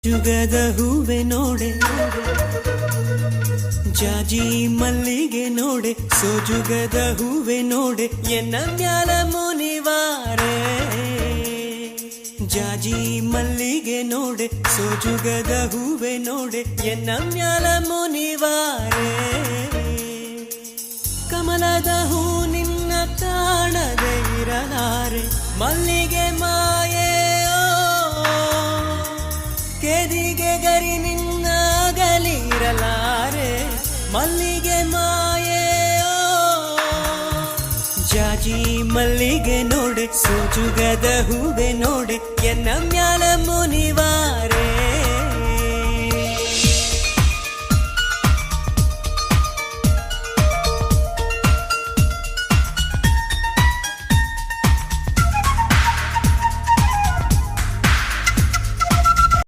ಜುಗದ ಹೂವೆ ನೋಡೆ ಜಾಜಿ ಮಲ್ಲಿಗೆ ನೋಡೆ ಸೋಜುಗದ ಹೂವೆ ನೋಡೆ ಎನ್ನ ಮ್ಯಾಲ ಮುನಿವಾರೆ ಜಾಜಿ ಮಲ್ಲಿಗೆ ನೋಡೆ ಸೋಜುಗದ ಹೂವೆ ನೋಡೆ ಎನ್ನ ಮ್ಯಾಲ ಮುನಿವಾರೆ ಕಮಲದ ಹೂ ನಿನ್ನ ಕಾಣದೆ ಇರಲಾರೆ ಮಲ್ಲಿಗೆ ಮಾಯೆ ಕೆದಿಗೆ ಗರಿ ನಿನ್ನಾಗಲಿರಲಾರೆ ಮಲ್ಲಿಗೆ ಮಾಯೆ ಜಾಜಿ ಮಲ್ಲಿಗೆ ನೋಡೆ ಸೋಜುಗದ ಹೂವೆ ನೋಡೆ ಎನ್ನ ಮ್ಯಾಲ ಮುನಿವಾರೆ